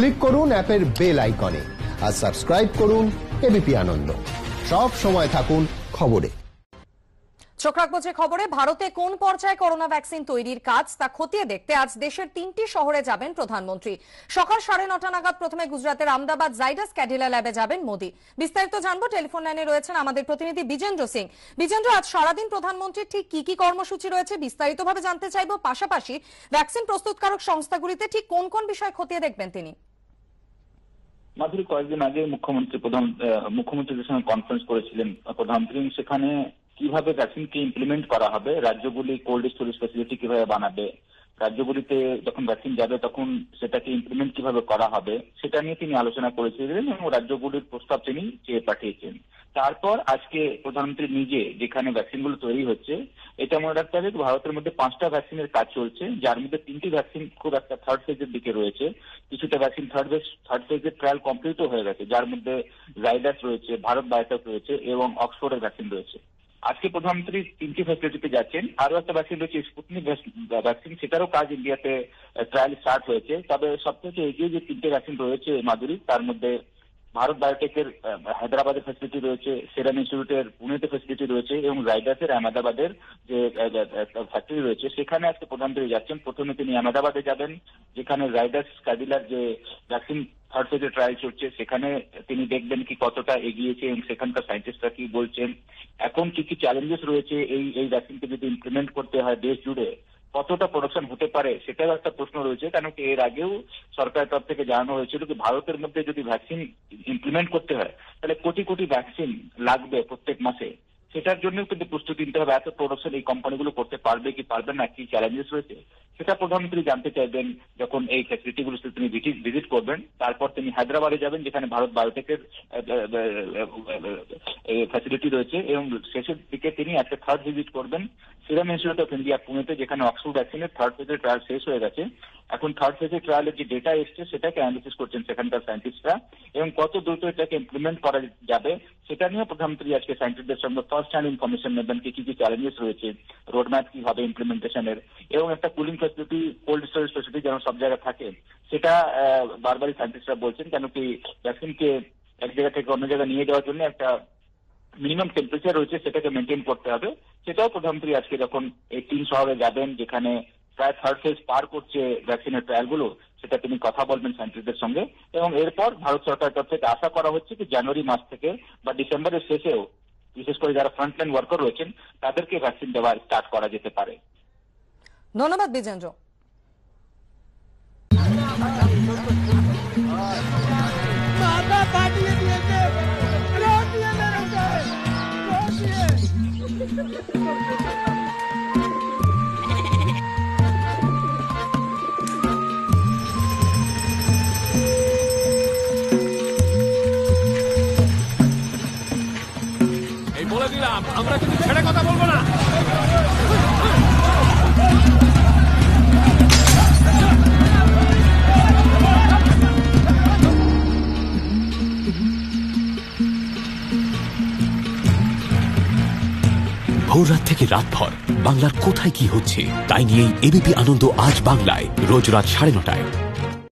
Click করুন অ্যাপের bell আইকনে আর সাবস্ক্রাইব করুন এবিপি আনন্দ। সব সময় থাকুন খবরে। চোখ রাখবো যে খবরে। ভারতে কোন পর্যায়ে করোনা ভ্যাকসিন তৈরির কাজ তা খতিয়ে দেখতে আজ দেশের 3টি শহরে যাবেন প্রধানমন্ত্রী। সকাল 9:30 নাগাদ প্রথমে গুজরাতের আহমেদাবাদ জাইডাস ক্যাডিলা ল্যাবে যাবেন মোদী। বিস্তারিত জানবো, টেলিফোন লাইনে রয়েছেন আমাদের প্রতিনিধি বিজেন্দ্র সিং। বিজেন্দ্র, আজ সারাদিন প্রধানমন্ত্রীর ঠিক কি কি কর্মসূচি রয়েছে বিস্তারিতভাবে জানতে চাইবো। পাশাপাশি ভ্যাকসিন প্রস্তুতকারক সংস্থাগুলিতে ঠিক কোন কোন বিষয় খতিয়ে দেখবেন তিনি? মাধুরী, কয়েকদিন আগে মুখ্যমন্ত্রীদের সঙ্গে কনফারেন্স করেছিলেন প্রধানমন্ত্রী। সেখানে কিভাবে ভ্যাকসিনকে ইমপ্লিমেন্ট করা হবে, রাজ্যগুলি কোল্ড স্টোরেজ ফ্যাসিলিটি কিভাবে বানাবে, রাজ্যগুলিতে যখন ভ্যাকসিন যাবে তখন সেটাকে ইমপ্লিমেন্ট কিভাবে করা হবে, সেটা নিয়ে তিনি আলোচনা করেছিলেন এবং রাজ্যগুলির প্রস্তাব তিনি চেয়ে পাঠিয়েছেন। তারপর আজকে প্রধানমন্ত্রী নিজে যেখানে ভ্যাকসিনগুলো তৈরি হচ্ছে, এটা মনে রাখতে হবে ভারতের মধ্যে 5টা ভ্যাকসিনের কাজ চলছে, যার মধ্যে 3টি ভ্যাকসিন খুব একটা থার্ড ফেজের দিকে রয়েছে। কিছুটা ভ্যাকসিন থার্ড ফেজের ট্রায়াল কমপ্লিটও হয়ে গেছে, যার মধ্যে জাইডাস রয়েছে, ভারত বায়োটেক রয়েছে এবং অক্সফোর্ডের ভ্যাকসিন রয়েছে। আজকে প্রধানমন্ত্রী 3টি ফ্যাসিলিটিতে যাচ্ছেন। আরো একটা ভ্যাকসিন রয়েছে স্পুটনিক ভ্যাকসিন, সেটারও কাজ ইন্ডিয়াতে ট্রায়াল স্টার্ট হয়েছে। তবে সবথেকে এগিয়ে যে 3টে ভ্যাকসিন রয়েছে মাধুরী, তার মধ্যে ভারত বায়োটেকের হায়দ্রাবাদের ফ্যাসিলিটি রয়েছে, সেরাম ইনস্টিটিউটের পুনেতে ফ্যাসিলিটি রয়েছে এবং জাইডাসের আহমেদাবাদের যে ফ্যাক্টরি রয়েছে, সেখানে আজকে প্রধানমন্ত্রী যাচ্ছেন। প্রথমে তিনি আহমেদাবাদে যাবেন, যেখানে জাইডাস ক্যাডিলার যে ভ্যাকসিন থার্ড ফেজের ট্রায়াল চলছে, সেখানে তিনি দেখবেন কি কতটা এগিয়েছে এবং সেখানকার সায়েন্টিস্টরা কি বলছেন, এখন কি কি চ্যালেঞ্জেস রয়েছে এই ভ্যাকসিনকে যদি ইমপ্লিমেন্ট করতে হয় দেশ জুড়ে, কতটা প্রোডাকশন হতে পারে, সেটাও একটা প্রশ্ন রয়েছে। কারণ কি এর আগেও সরকারের তরফ থেকে জানানো হয়েছিল যে ভারতের মধ্যে যদি ভ্যাকসিন ইমপ্লিমেন্ট করতে হয় তাহলে কোটি কোটি ভ্যাকসিন লাগবে প্রত্যেক মাসে। সেটার জন্যও কিন্তু প্রস্তুতি নিতে হবে। এত প্রোডাকশন এই কোম্পানিগুলো করতে পারবে কি পারবে না, কি চ্যালেঞ্জেস রয়েছে, সেটা প্রধানমন্ত্রী জানতে চাইবেন যখন এই ফ্যাসিলিটিগুলোতে তিনি ভিজিট করবেন। তারপর তিনি হায়দ্রাবাদে যাবেন, যেখানে ভারত বায়োটেকের ফ্যাসিলিটি রয়েছে এবং শেষের দিকে তিনি আজকে থার্ড ভিজিট করবেন সিরাম ইনস্টিটিউট অফ ইন্ডিয়া পুনেতে, যেখানে অক্সফোর্ড ভ্যাকসিনের থার্ড ফেজের ট্রায়াল শেষ হয়ে গেছে। এখন থার্ড ফেজের ট্রায়ালের যে ডেটা এসছে সেটাকে অ্যানালিসিস করছেন সেখানকার সায়েন্টিস্টরা এবং কত দ্রুত এটাকে ইমপ্লিমেন্ট করা যাবে সেটা নিয়ে প্রধানমন্ত্রী আজকে সায়েন্টিস্টদের সঙ্গে ফার্স্ট হ্যান্ড ইনফরমেশন নেবেন, কি কি চ্যালেঞ্জেস রয়েছে, রোডম্যাপ কি হবে ইমপ্লিমেন্টেশনের, এবং একটা cooling facility, cold storage facility যেন সব জায়গায় থাকে, সেটা বারবারই সায়েন্টিস্টরা বলছেন। কেন কি ভ্যাকসিনকে এক জায়গা থেকে অন্য জায়গায় নিয়ে যাওয়ার জন্য একটা মিনিমাম টেম্পারেচার রয়েছে, সেটাকে মেনটেন করতে হবে। সেটাও প্রধানমন্ত্রী আজকে যখন এই 3 শহরে যাবেন যেখানে প্রায় থার্ড ফেজ পার করছে ভ্যাকসিনের ট্রায়ালগুলো, সেটা তিনি কথা বলবেন সায়েন্টিস্টদের সঙ্গে। এবং এরপর ভারত সরকারের তরফ থেকে আশা করা হচ্ছে কি জানুয়ারি মাস থেকে বা ডিসেম্বরের শেষেও বিশেষ করে যারা ফ্রন্টলাইন ওয়ার্কার রয়েছেন তাদেরকে ভ্যাকসিন দেওয়া স্টার্ট করা যেতে পারে। ধন্যবাদ বিজেন্দ্র। বলে দিলাম আমরা কিন্তু ছেড়ে কথা বলবো না। ভোর রাত থেকে রাতভর বাংলার কোথায় কি হচ্ছে তাই নিয়েই এবিপি আনন্দ আজ বাংলায় রোজ রাত 9:30টায়।